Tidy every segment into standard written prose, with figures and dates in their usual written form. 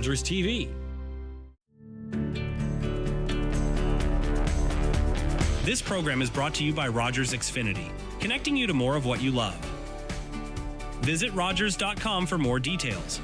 Rogers TV. This program is brought to you by Rogers Xfinity, connecting you to more of what you love. Visit Rogers.com for more details.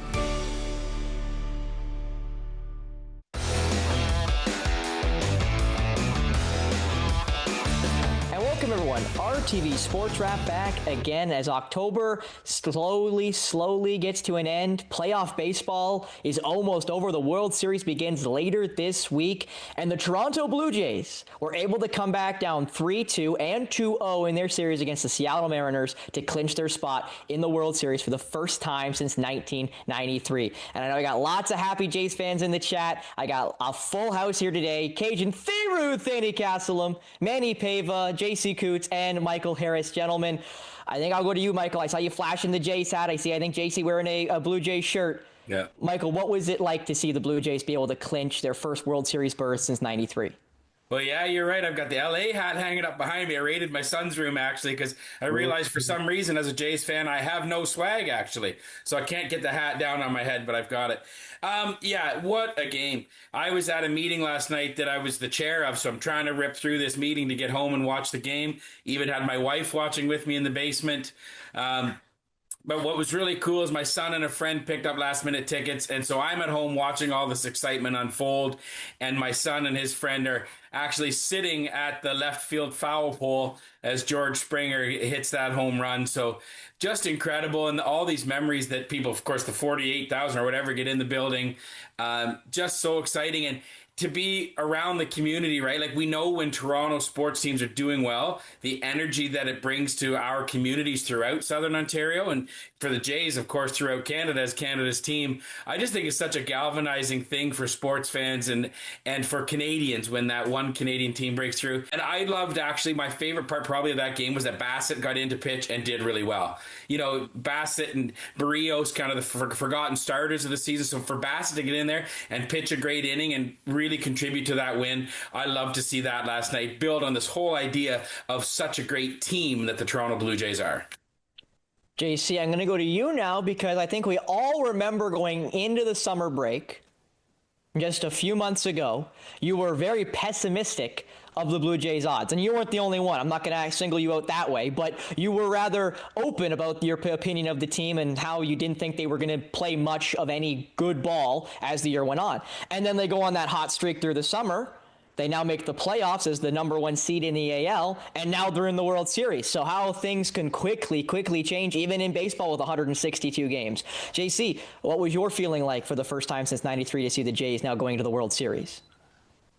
Welcome everyone, RTV Sports Rap back again as October slowly gets to an end. Playoff baseball is almost over. The World Series begins later this week, and the Toronto Blue Jays were able to come back down 3-2 and 2-0 in their series against the Seattle Mariners to clinch their spot in the World Series for the first time since 1993. And I know I got lots of happy Jays fans in the chat. I got a full house here today. Cajun Thiru, Thany Castleum, Manny Pava, JC Coots, and Michael Harris. Gentlemen, I think I'll go to you, Michael. I saw you flashing the Jays hat. I think JC wearing a Blue Jays shirt. Yeah. Michael, what was it like to see the Blue Jays be able to clinch their first World Series berth since 93? Well, yeah, you're right. I've got the LA hat hanging up behind me. I raided my son's room, actually, because I realized for some reason as a Jays fan, I have no swag, actually. So I can't get the hat down on my head, but I've got it. Yeah, what a game. I was at a meeting last night that I was the chair of, so I'm trying to rip through this meeting to get home and watch the game. Even had my wife watching with me in the basement. But what was really cool is my son and a friend picked up last-minute tickets, and so I'm at home watching all this excitement unfold, and my son and his friend are actually sitting at the left field foul pole as George Springer hits that home run. So just incredible, and all these memories that people, of course, the 48,000 or whatever get in the building, just so exciting. And to be around the community, right? Like, we know when Toronto sports teams are doing well, the energy that it brings to our communities throughout Southern Ontario, and for the Jays, of course, throughout Canada as Canada's team. I just think it's such a galvanizing thing for sports fans and for Canadians when that one Canadian team breaks through. And I loved, actually, my favorite part probably of that game was that Bassett got into pitch and did really well. You know, Bassett and Barrios, kind of the forgotten starters of the season. So for Bassett to get in there and pitch a great inning and really contribute to that win, I love to see that last night build on this whole idea of such a great team that the Toronto Blue Jays are. JC, I'm going to go to you now because I think we all remember going into the summer break just a few months ago. You were very pessimistic of the Blue Jays odds, and you weren't the only one. I'm not going to single you out that way, but you were rather open about your opinion of the team and how you didn't think they were going to play much of any good ball as the year went on. And then they go on that hot streak through the summer. They now make the playoffs as the number one seed in the AL, and now they're in the World Series. So how things can quickly change, even in baseball with 162 games. JC, what was your feeling like for the first time since 93 to see the Jays now going to the World Series?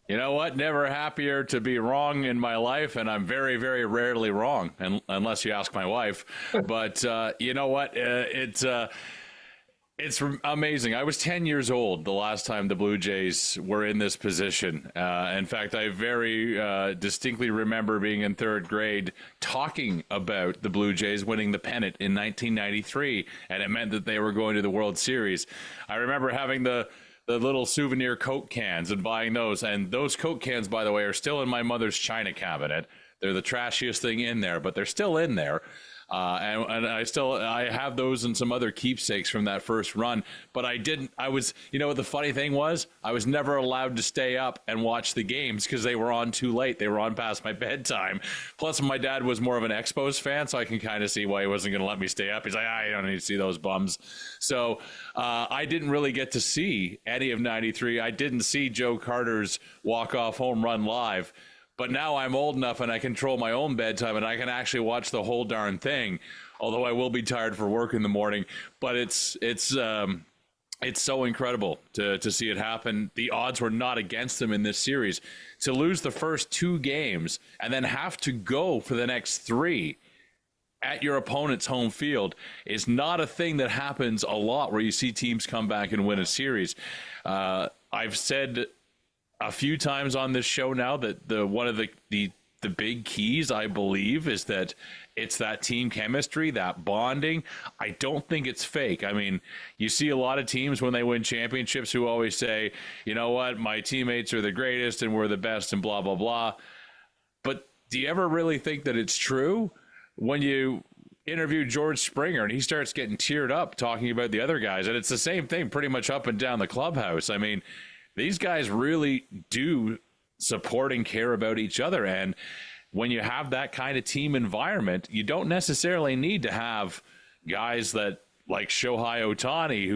You know what? Never happier to be wrong in my life, and I'm very, very rarely wrong, unless you ask my wife. But you know what? It's amazing. I was 10 years old the last time the Blue Jays were in this position. In fact, I very distinctly remember being in third grade talking about the Blue Jays winning the pennant in 1993, and it meant that they were going to the World Series. I remember having the little souvenir Coke cans and buying those. And those Coke cans, by the way, are still in my mother's china cabinet. They're the trashiest thing in there, but they're still in there. And I have those and some other keepsakes from that first run, but you know what the funny thing was? I was never allowed to stay up and watch the games because they were on too late. They were on past my bedtime. Plus, my dad was more of an Expos fan, so I can kind of see why he wasn't going to let me stay up. He's like, I don't need to see those bums. So I didn't really get to see any of 93. I didn't see Joe Carter's walk-off home run live. But now I'm old enough and I control my own bedtime and I can actually watch the whole darn thing, although I will be tired for work in the morning. But it's so incredible to see it happen. The odds were not against them in this series. To lose the first two games and then have to go for the next three at your opponent's home field is not a thing that happens a lot where you see teams come back and win a series. I've said a few times on this show now that one of the big keys, I believe, is that it's that team chemistry, that bonding. I don't think it's fake. I mean, you see a lot of teams when they win championships who always say, you know what, my teammates are the greatest and we're the best and blah, blah, blah. But do you ever really think that it's true? When you interviewed George Springer, and he starts getting teared up talking about the other guys. And it's the same thing pretty much up and down the clubhouse. I mean, these guys really do support and care about each other. And when you have that kind of team environment, you don't necessarily need to have guys that like Shohei Ohtani,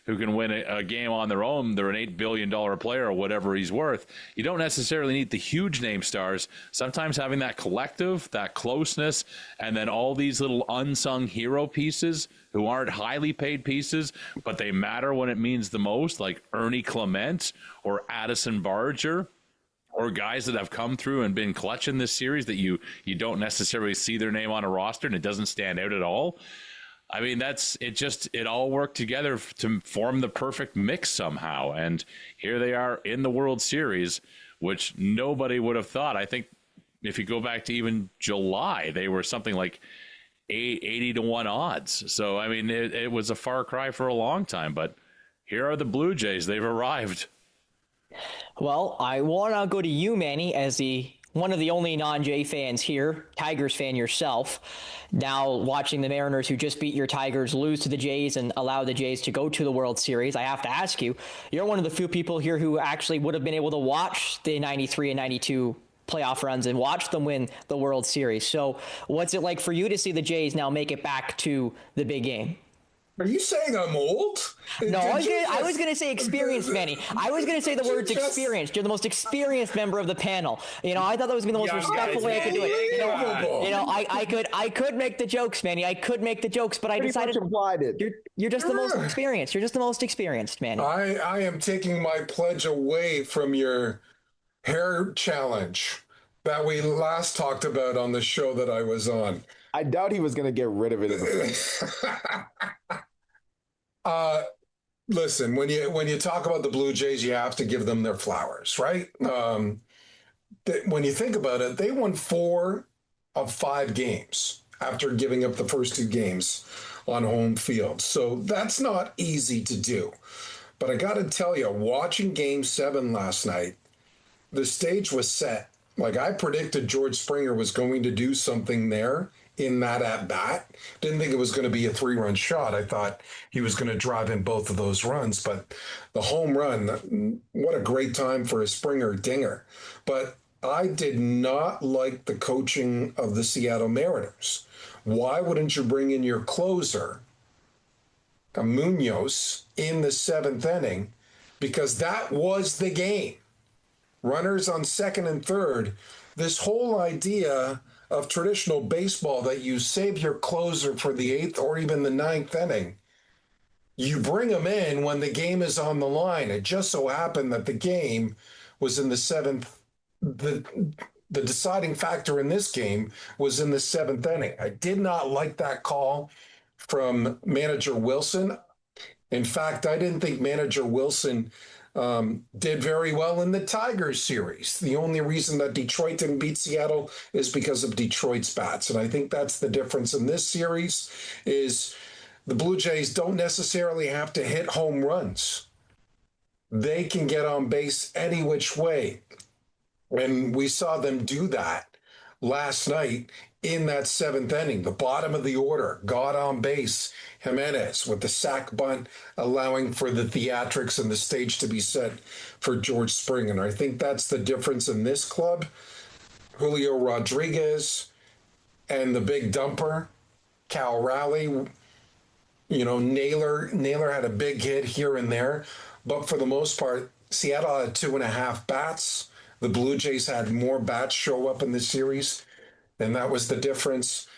who can win a game on their own. They're an $8 billion player or whatever he's worth. You don't necessarily need the huge name stars. Sometimes having that collective, that closeness, and then all these little unsung hero pieces who aren't highly paid pieces, but they matter when it means the most, like Ernie Clement or Addison Barger, or guys that have come through and been clutch in this series that you don't necessarily see their name on a roster and it doesn't stand out at all. I mean, it all worked together to form the perfect mix somehow. And here they are in the World Series, which nobody would have thought. I think if you go back to even July, they were something like 80-1 odds. So, I mean, it was a far cry for a long time. But here are the Blue Jays. They've arrived. Well, I want to go to you, Manny, as one of the only non-Jay fans here, Tigers fan yourself. Now watching the Mariners, who just beat your Tigers, lose to the Jays and allow the Jays to go to the World Series. I have to ask you, you're one of the few people here who actually would have been able to watch the 93 and 92 playoff runs and watch them win the World Series. So what's it like for you to see the Jays now make it back to the big game? Are you saying I'm old? No, I was going to say experienced, Manny. I was going to say the words experienced. You're the most experienced member of the panel. I thought that was going to be the most respectful way I could do it. I could make the jokes, Manny. I could make the jokes, but I decided you're just the most experienced. You're just the most experienced, Manny. I am taking my pledge away from your hair challenge that we last talked about on the show that I was on. I doubt he was going to get rid of it. Listen, when you talk about the Blue Jays, you have to give them their flowers, right? When you think about it, they won 4 of 5 games after giving up the first 2 games on home field. So that's not easy to do. But I got to tell you, watching Game 7 last night, the stage was set. Like, I predicted George Springer was going to do something there in that at-bat. Didn't think it was going to be a 3-run shot. I thought he was going to drive in both of those runs. But the home run, what a great time for a Springer dinger. But I did not like the coaching of the Seattle Mariners. Why wouldn't you bring in your closer, Munoz, in the 7th inning? Because that was the game. Runners on 2nd and 3rd. This whole idea of traditional baseball that you save your closer for the 8th or even the 9th inning, you bring them in when the game is on the line. It just so happened that the game was in the 7th. The deciding factor in this game was in the 7th inning. I did not like that call from manager Wilson. In fact, I didn't think manager Wilson did very well in the Tigers series. The only reason that Detroit didn't beat Seattle is because of Detroit's bats. And I think that's the difference in this series is the Blue Jays don't necessarily have to hit home runs. They can get on base any which way. And we saw them do that last night in that 7th inning. The bottom of the order got on base. Jimenez with the sac bunt, allowing for the theatrics and the stage to be set for George Springer. And I think that's the difference in this club. Julio Rodriguez and the big dumper, Cal Raleigh. Naylor had a big hit here and there. But for the most part, Seattle had 2.5 bats. The Blue Jays had more bats show up in the series. And that was the difference.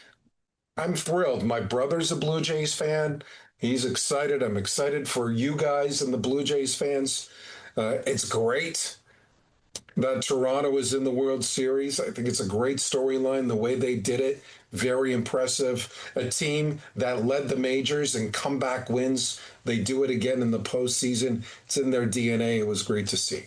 I'm thrilled. My brother's a Blue Jays fan. He's excited. I'm excited for you guys and the Blue Jays fans. It's great that Toronto is in the World Series. I think it's a great storyline, the way they did it. Very impressive. A team that led the majors and comeback wins. They do it again in the postseason. It's in their DNA. It was great to see.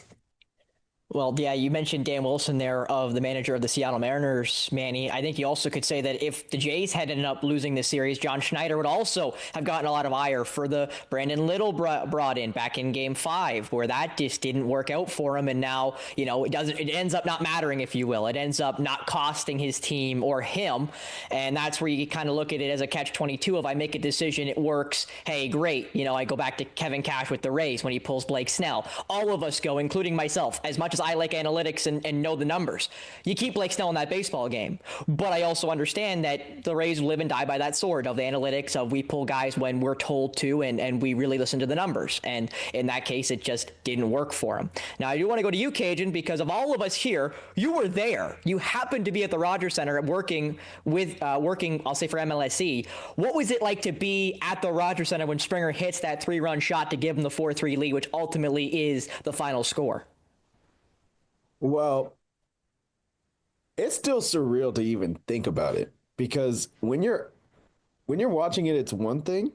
Well, yeah, you mentioned Dan Wilson there of the manager of the Seattle Mariners, Manny. I think you also could say that if the Jays had ended up losing this series, John Schneider would also have gotten a lot of ire for the Brandon Little brought in back in Game 5, where that just didn't work out for him. And now, it ends up not mattering, if you will. It ends up not costing his team or him. And that's where you kind of look at it as a catch-22 of I make a decision, it works. Hey, great. I go back to Kevin Cash with the Rays when he pulls Blake Snell. All of us go, including myself, as much as I like analytics and know the numbers. You keep Blake Snell in that baseball game. But I also understand that the Rays live and die by that sword of the analytics of we pull guys when we're told to and we really listen to the numbers. And in that case, it just didn't work for him. Now, I do want to go to you, Cajun, because of all of us here, you were there. You happened to be at the Rogers Center working, I'll say, for MLSE. What was it like to be at the Rogers Center when Springer hits that 3-run shot to give him the 4-3 lead, which ultimately is the final score? Well, it's still surreal to even think about it, because when you're watching it, it's one thing,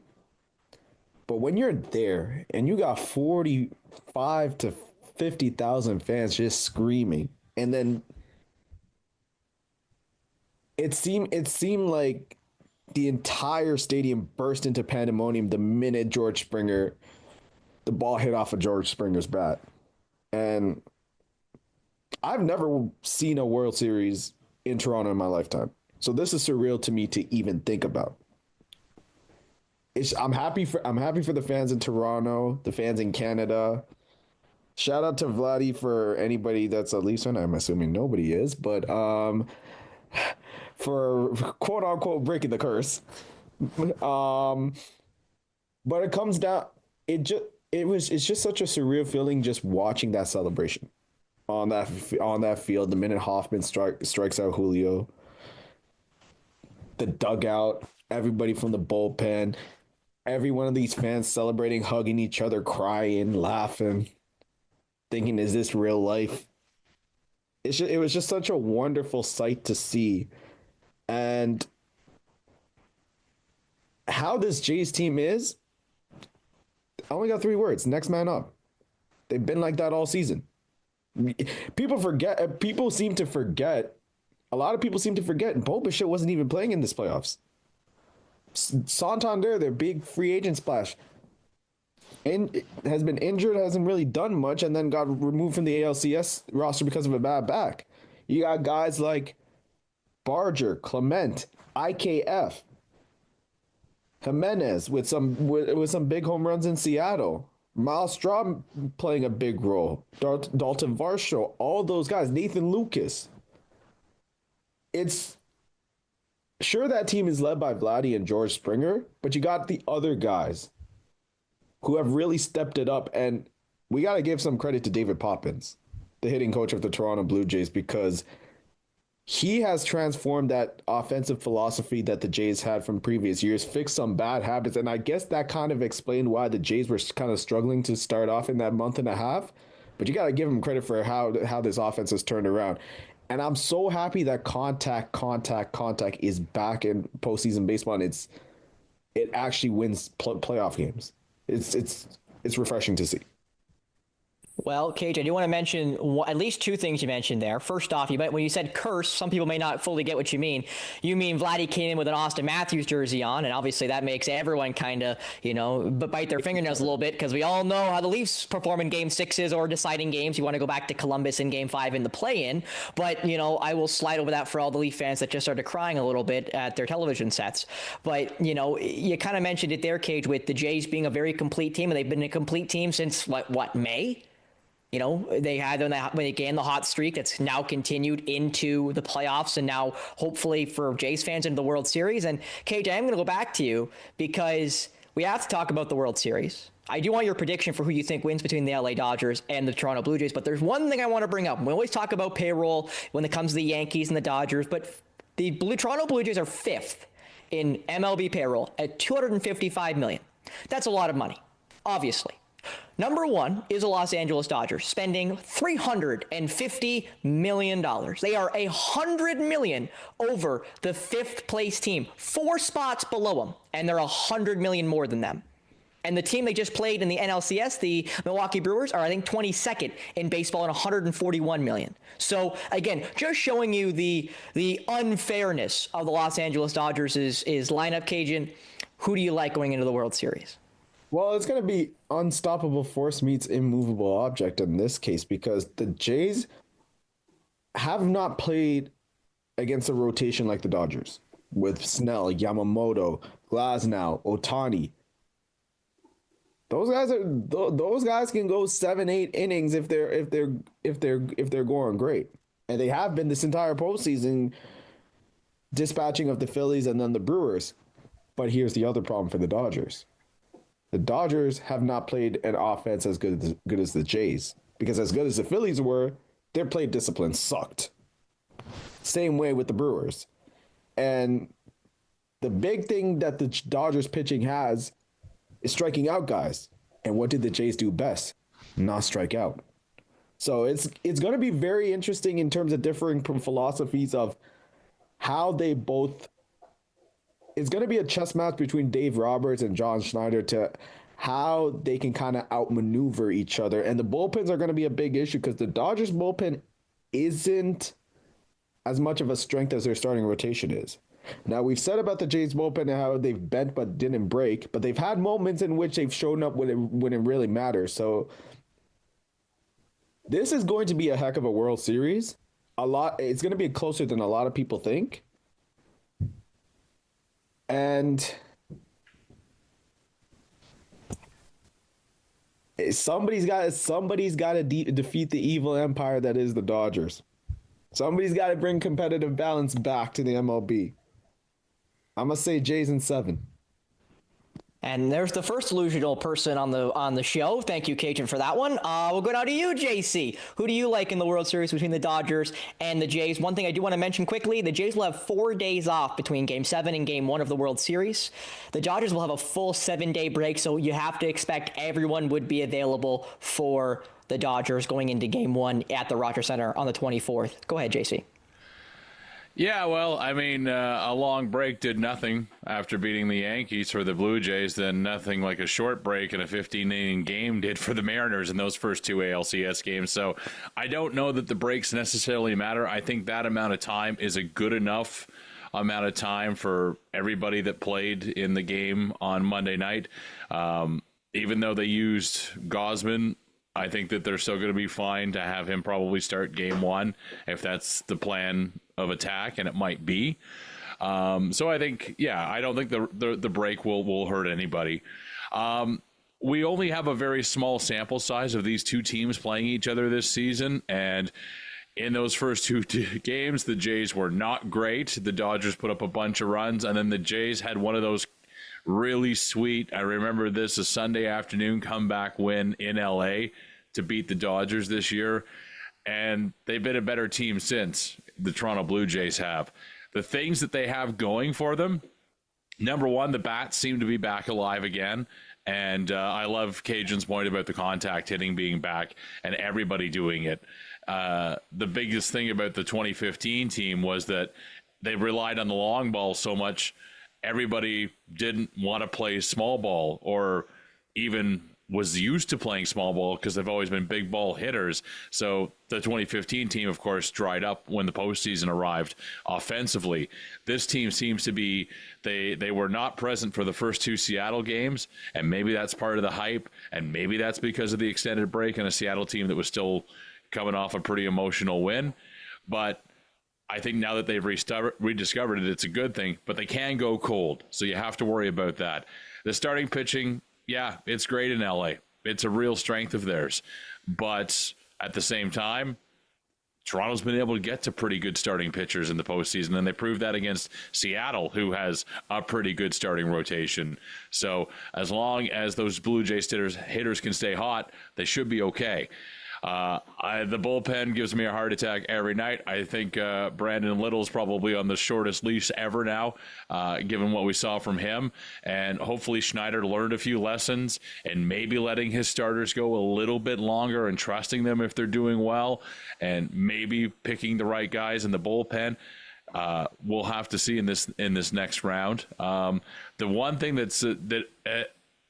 but when you're there and you got 45 to 50,000 fans just screaming, and then it seemed like the entire stadium burst into pandemonium the minute the ball hit off of George Springer's bat. And I've never seen a World Series in Toronto in my lifetime. So this is surreal to me to even think about. I'm happy for the fans in Toronto, the fans in Canada. Shout out to Vladdy for anybody that's a Leafs fan. I'm assuming nobody is, but for quote unquote breaking the curse. But it comes down. It's just such a surreal feeling just watching that celebration on that field. The minute Hoffman strikes out Julio, the dugout, everybody from the bullpen, every one of these fans celebrating, hugging each other, crying, laughing, thinking, is this real life? It was just such a wonderful sight to see. And how this Jays team is, I only got 3 words: next man up. They've been like that all season. People seem to forget. A lot of people seem to forget Bo Bichette wasn't even playing in this playoffs. Santander, their big free agent splash, and has been injured, hasn't really done much, and then got removed from the ALCS roster because of a bad back. You got guys like Barger, Clement, IKF, Jimenez with some big home runs in Seattle. Miles Straw playing a big role. Dalton Varsho, all those guys. Nathan Lucas. It's sure that team is led by Vladdy and George Springer, but you got the other guys who have really stepped it up. And we got to give some credit to David Poppins, the hitting coach of the Toronto Blue Jays, because he has transformed that offensive philosophy that the Jays had from previous years, fixed some bad habits. And I guess that kind of explained why the Jays were kind of struggling to start off in that month and a half. But you got to give him credit for how this offense has turned around. And I'm so happy that contact is back in postseason baseball. And it actually wins playoff games. It's refreshing to see. Well, Cage, I do want to mention at least 2 things you mentioned there. First off, when you said curse, some people may not fully get what you mean. You mean Vladdy came in with an Austin Matthews jersey on, and obviously that makes everyone kind of, bite their fingernails a little bit, because we all know how the Leafs perform in Game 6s or deciding games. You want to go back to Columbus in Game 5 in the play-in, but, I will slide over that for all the Leaf fans that just started crying a little bit at their television sets. But, you kind of mentioned it there, Cage, with the Jays being a very complete team, and they've been a complete team since, May? They had when they gained the hot streak that's now continued into the playoffs, and now hopefully for Jays fans into the World Series. And KJ, I'm going to go back to you because we have to talk about the World Series. I do want your prediction for who you think wins between the LA Dodgers and the Toronto Blue Jays, but there's one thing I want to bring up. We always talk about payroll when it comes to the Yankees and the Dodgers, but the Toronto Blue Jays are 5th in MLB payroll at $255 million. That's a lot of money, obviously. Number 1 is the Los Angeles Dodgers, spending $350 million. They are $100 million over the 5th place team, 4 spots below them, and they're $100 million more than them. And the team they just played in the NLCS, the Milwaukee Brewers, are I think 22nd in baseball at 141 million. So again, just showing you the unfairness of the Los Angeles Dodgers is lineup. Cajun, who do you like going into the World Series? Well, it's going to be unstoppable force meets immovable object in this case because the Jays have not played against a rotation like the Dodgers with Snell, Yamamoto, Glasnow, Ohtani. Those guys can go 7-8 innings if they're going great, and they have been this entire postseason, dispatching of the Phillies and then the Brewers. But here's the other problem for the Dodgers: the Dodgers have not played an offense as good as the Jays, because as good as the Phillies were, their play discipline sucked. Same way with the Brewers, and the big thing that the Dodgers pitching has is striking out guys. And what did the Jays do best? Not strike out. So it's going to be very interesting in terms of differing philosophies of how they both. It's going to be a chess match between Dave Roberts and John Schneider to how they can kind of outmaneuver each other. And the bullpens are going to be a big issue because the Dodgers bullpen isn't as much of a strength as their starting rotation is. Now, we've said about the Jays bullpen and how they've bent but didn't break, but they've had moments in which they've shown up when it really matters. So this is going to be a heck of a World Series. It's going to be closer than a lot of people think. And somebody's got to defeat the evil empire that is the Dodgers. Somebody's got to bring competitive balance back to the MLB. I'm going to say Jays in 7. And there's the first delusional person on the show. Thank you, Cajun, for that one. We'll go now to you, JC. Who do you like in the World Series between the Dodgers and the Jays? One thing I do want to mention quickly, the Jays will have 4 days off between Game 7 and Game 1 of the World Series. The Dodgers will have a full 7-day break, so you have to expect everyone would be available for the Dodgers going into Game 1 at the Rogers Center on the 24th. Go ahead, JC. Yeah, well, I mean, a long break did nothing after beating the Yankees for the Blue Jays, then nothing like a short break in a 15-inning game did for the Mariners in those first 2 ALCS games. So I don't know that the breaks necessarily matter. I think that amount of time is a good enough amount of time for everybody that played in the game on Monday night. Even though they used Gausman, I think that they're still going to be fine to have him probably start Game 1 if that's the plan of attack, and it might be. So I think, I don't think the break will hurt anybody. We only have a very small sample size of these two teams playing each other this season, and in those first 2 games, the Jays were not great. The Dodgers put up a bunch of runs, and then the Jays had one of those really sweet, I remember this, a Sunday afternoon comeback win in LA to beat the Dodgers this year. And they've been a better team since, the Toronto Blue Jays have. The things that they have going for them, number one, the bats seem to be back alive again. And I love Cajun's point about the contact hitting being back and everybody doing it. The biggest thing about the 2015 team was that they relied on the long ball so much. Everybody didn't want to play small ball or even was used to playing small ball because they've always been big ball hitters. So the 2015 team, of course, dried up when the postseason arrived offensively. This team seems to be, they were not present for the first 2 Seattle games, and maybe that's part of the hype, and maybe that's because of the extended break and a Seattle team that was still coming off a pretty emotional win. But I think now that they've rediscovered it, it's a good thing, but they can go cold, so you have to worry about that. The starting pitching, yeah, it's great in LA. It's a real strength of theirs. But at the same time, Toronto's been able to get to pretty good starting pitchers in the postseason, and they proved that against Seattle, who has a pretty good starting rotation. So as long as those Blue Jays hitters can stay hot, they should be okay. The bullpen gives me a heart attack every night. I think Brandon Little's probably on the shortest leash ever now, given what we saw from him. And hopefully Schneider learned a few lessons and maybe letting his starters go a little bit longer and trusting them if they're doing well and maybe picking the right guys in the bullpen. We'll have to see in this next round. The one thing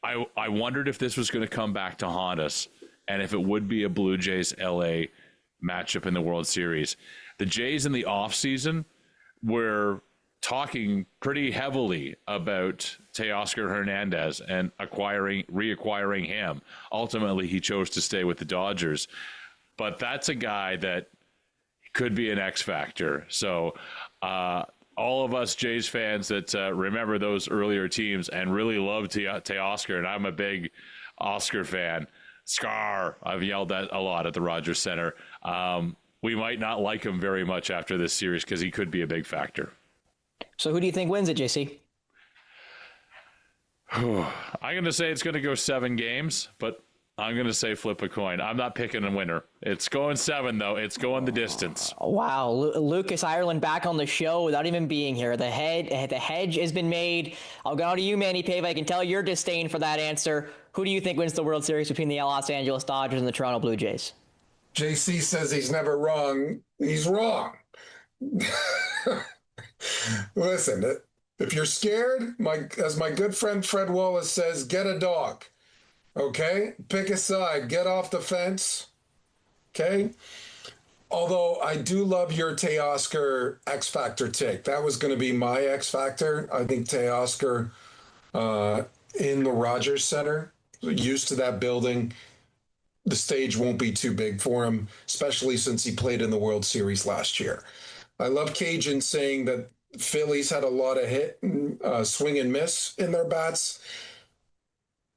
I wondered if this was going to come back to haunt us and if it would be a Blue Jays LA matchup in the World Series. The Jays in the offseason were talking pretty heavily about Teoscar Hernandez and reacquiring him. Ultimately, he chose to stay with the Dodgers. But that's a guy that could be an X factor. So all of us Jays fans that remember those earlier teams and really love Teoscar, and I'm a big Oscar fan. Scar, I've yelled that a lot at the Rogers Center. We might not like him very much after this series because he could be a big factor. So who do you think wins it, JC? I'm going to say it's going to go 7 games, but I'm going to say flip a coin. I'm not picking a winner. It's going 7, though. It's going the distance. Wow. Lucas Ireland back on the show without even being here. The hedge has been made. I'll go to you, Manny Pave. I can tell your disdain for that answer. Who do you think wins the World Series between the Los Angeles Dodgers and the Toronto Blue Jays? JC says he's never wrong. He's wrong. Listen, if you're scared, as my good friend Fred Wallace says, get a dog. Okay? Pick a side. Get off the fence. Okay? Although I do love your Teoscar X Factor take. That was going to be my X Factor. I think Teoscar in the Rogers Center, used to that building, the stage won't be too big for him, especially since he played in the World Series last year. I love Cajun saying that Phillies had a lot of hit, swing and miss in their bats.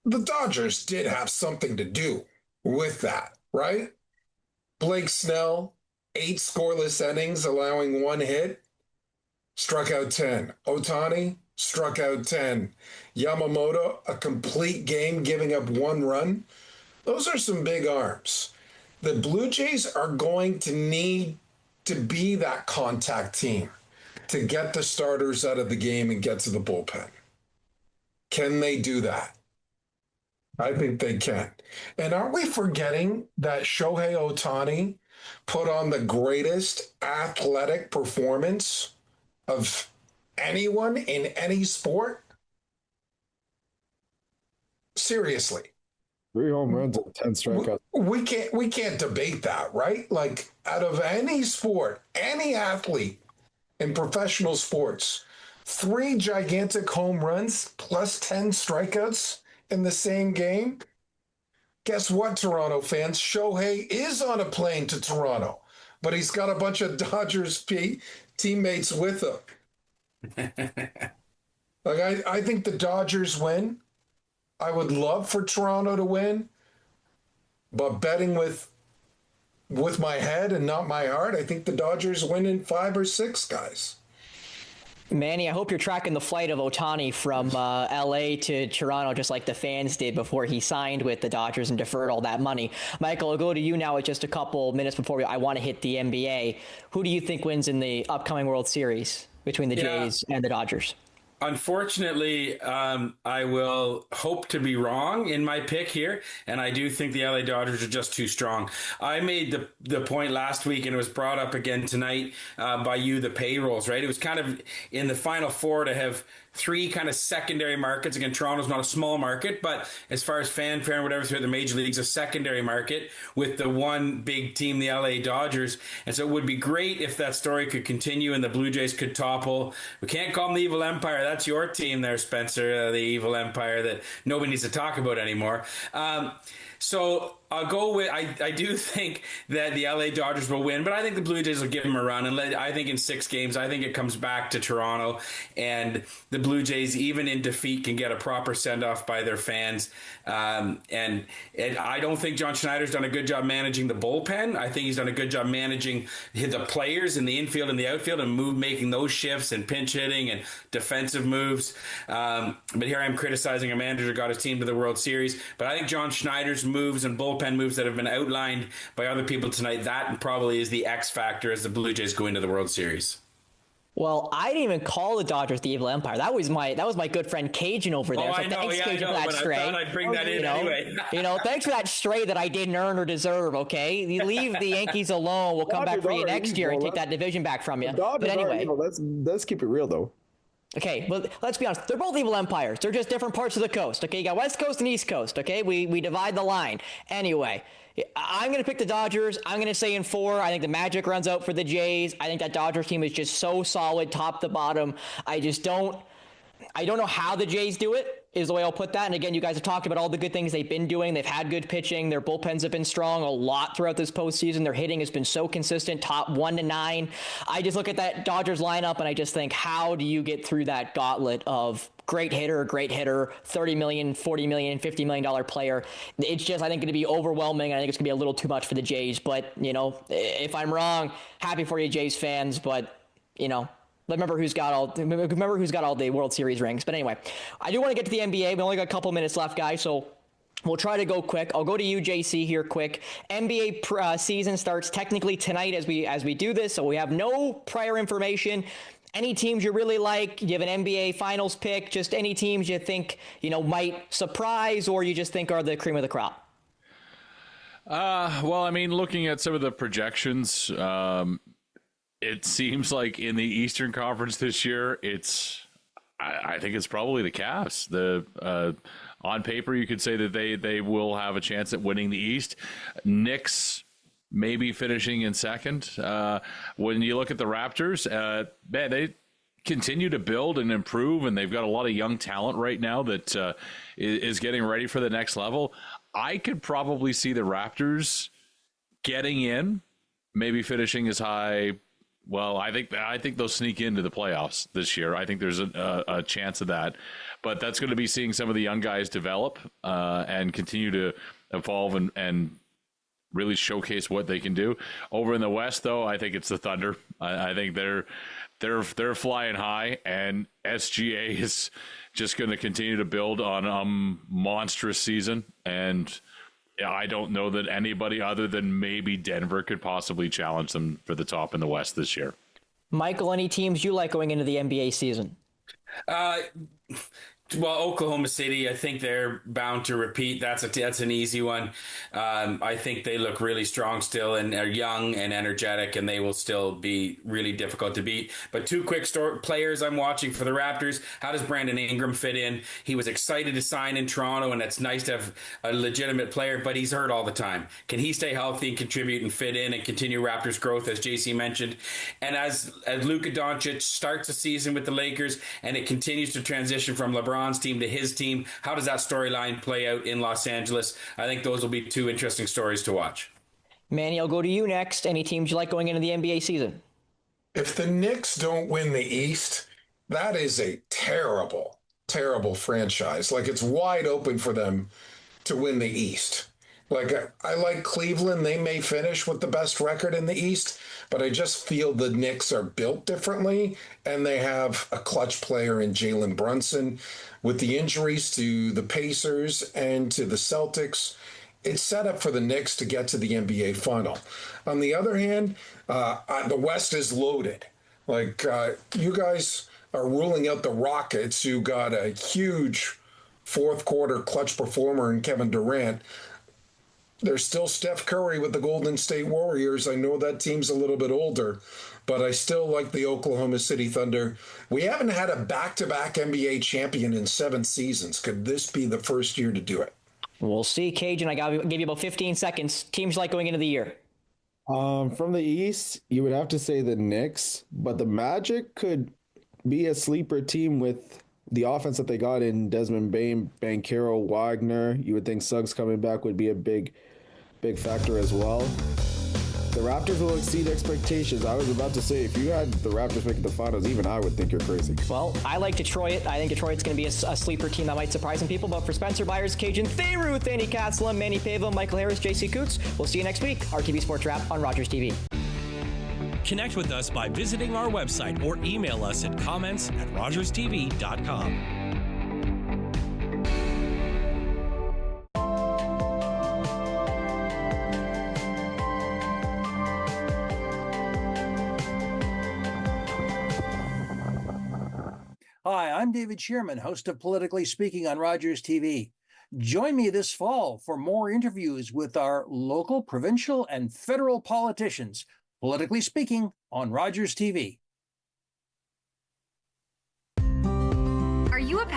The Dodgers did have something to do with that, right? Blake Snell, 8 scoreless innings, allowing 1 hit, struck out 10. Ohtani struck out 10. Yamamoto, a complete game, giving up 1 run. Those are some big arms. The Blue Jays are going to need to be that contact team to get the starters out of the game and get to the bullpen. Can they do that? I think they can. And aren't we forgetting that Shohei Ohtani put on the greatest athletic performance of anyone in any sport? Seriously. 3 home runs and 10 strikeouts. We can't debate that, right? Like, out of any sport, any athlete in professional sports, 3 gigantic home runs plus 10 strikeouts in the same game. Guess what, Toronto fans? Shohei is on a plane to Toronto, but he's got a bunch of Dodgers teammates with him. I think the Dodgers win. I would love for Toronto to win, but betting with my head and not my heart, I think the Dodgers win in 5 or 6, guys. Manny, I hope you're tracking the flight of Ohtani from LA to Toronto, just like the fans did before he signed with the Dodgers and deferred all that money. Michael, I'll go to you now with just a couple minutes before I want to hit the NBA. Who do you think wins in the upcoming World Series between the Jays and the Dodgers? Unfortunately, I will hope to be wrong in my pick here, and I do think the LA Dodgers are just too strong. I made the point last week, and it was brought up again tonight by you, the payrolls, right? It was kind of in the Final Four to have 3 kind of secondary markets. Again, Toronto's not a small market, but as far as fanfare and whatever through the major leagues, a secondary market with the one big team, the LA Dodgers. And so it would be great if that story could continue and the Blue Jays could topple. We can't call them the Evil Empire. That's your team there, Spencer, the Evil Empire that nobody needs to talk about anymore. So I'll go with, I do think that the LA Dodgers will win, but I think the Blue Jays will give them a run. And I think in 6 games, I think it comes back to Toronto, and the Blue Jays, even in defeat, can get a proper send-off by their fans. And I don't think John Schneider's done a good job managing the bullpen. I think he's done a good job managing the players in the infield and the outfield and making those shifts and pinch hitting and defensive moves. But here I am criticizing a manager who got his team to the World Series. But I think John Schneider's moves and bullpen moves that have been outlined by other people tonight, that probably is the X factor as the Blue Jays go into the World Series. Well, I didn't even call the Dodgers the Evil Empire. That was my good friend Cajun over there. Oh, I know, Cajun, for that but stray. I thought I'd bring that in anyway. Thanks for that stray that I didn't earn or deserve, okay? You leave the Yankees alone. We'll come back for you next year and take that division back from you. But anyway. Let's keep it real, though. Okay, but let's be honest. They're both evil empires. They're just different parts of the coast. Okay, you got West Coast and East Coast. Okay, we divide the line. Anyway, I'm going to pick the Dodgers. I'm going to say in 4. I think the magic runs out for the Jays. I think that Dodgers team is just so solid, top to bottom. I don't know how the Jays do it, is the way I'll put that. And again, you guys have talked about all the good things they've been doing. They've had good pitching. Their bullpens have been strong a lot throughout this postseason. Their hitting has been so consistent, top 1 to 9. I just look at that Dodgers lineup and I just think, how do you get through that gauntlet of great hitter, $30 million, $40 million, $50 million player? It's just, I think, going to be overwhelming. I think it's going to be a little too much for the Jays. But, if I'm wrong, happy for you, Jays fans. But, remember who's got all the World Series rings. But anyway, I do want to get to the NBA. We only got a couple minutes left, guys, so we'll try to go quick. I'll go to you, JC, here quick. NBA season starts technically tonight as we do this, so we have no prior information. Any teams you really like? You have an NBA Finals pick? Just any teams you think might surprise, or you just think are the cream of the crop? Well, I mean, looking at some of the projections, it seems like in the Eastern Conference this year, I think it's probably the Cavs. On paper, you could say that they will have a chance at winning the East. Knicks maybe finishing in second. When you look at the Raptors, man, they continue to build and improve, and they've got a lot of young talent right now that is getting ready for the next level. I could probably see the Raptors getting in, maybe finishing as high. Well, I think they'll sneak into the playoffs this year. I think there's a chance of that, but that's going to be seeing some of the young guys develop and continue to evolve and really showcase what they can do. Over in the West, though, I think it's the Thunder. I think they're flying high, and SGA is just going to continue to build on a monstrous season. And I don't know that anybody other than maybe Denver could possibly challenge them for the top in the West this year. Michael, any teams you like going into the NBA season? Well, Oklahoma City, I think they're bound to repeat. That's an easy one. I think they look really strong still and are young and energetic, and they will still be really difficult to beat. But two quick players I'm watching for the Raptors. How does Brandon Ingram fit in? He was excited to sign in Toronto, and it's nice to have a legitimate player, but he's hurt all the time. Can he stay healthy and contribute and fit in and continue Raptors' growth, as JC mentioned? And as Luka Doncic starts the season with the Lakers and it continues to transition from LeBron's team to his team, how does that storyline play out in Los Angeles? I think those will be two interesting stories to watch. Manny, I'll go to you next. Any teams you like going into the NBA season? If the Knicks don't win the East, that is a terrible, terrible franchise. Like, it's wide open for them to win the East. Like, I like Cleveland. They may finish with the best record in the East, but I just feel the Knicks are built differently, and they have a clutch player in Jalen Brunson. With the injuries to the Pacers and to the Celtics, it's set up for the Knicks to get to the NBA final. On the other hand, the West is loaded. Like, you guys are ruling out the Rockets, who got a huge fourth quarter clutch performer in Kevin Durant. There's still Steph Curry with the Golden State Warriors. I know that team's a little bit older, but I still like the Oklahoma City Thunder. We haven't had a back-to-back NBA champion in 7 seasons. Could this be the first year to do it? We'll see, Cajun. I give you about 15 seconds. Teams like going into the year. From the East, you would have to say the Knicks, but the Magic could be a sleeper team with the offense that they got in Desmond Bane, Banchero, Wagner. You would think Suggs coming back would be a big factor as well. The Raptors will exceed expectations. I was about to say, if you had the Raptors making the finals, even I would think you're crazy. Well, I like Detroit. I think Detroit's going to be a sleeper team that might surprise some people. But for Spencer Byers, Cajun Theroux, Andy Katzelam, Manny Pava, Michael Harris, JC Coots, we'll see you next week. RTV Sports Rap on Rogers TV. Connect with us by visiting our website or email us at comments@rogerstv.com. Hi, I'm David Shearman, host of Politically Speaking on Rogers TV. Join me this fall for more interviews with our local, provincial, and federal politicians. Politically Speaking on Rogers TV.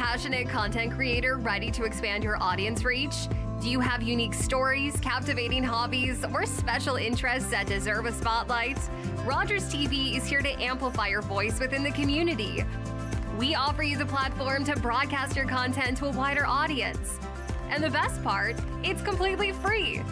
passionate content creator ready to expand your audience reach? Do you have unique stories, captivating hobbies, or special interests that deserve a spotlight? Rogers TV is here to amplify your voice within the community. We offer you the platform to broadcast your content to a wider audience. And the best part, it's completely free.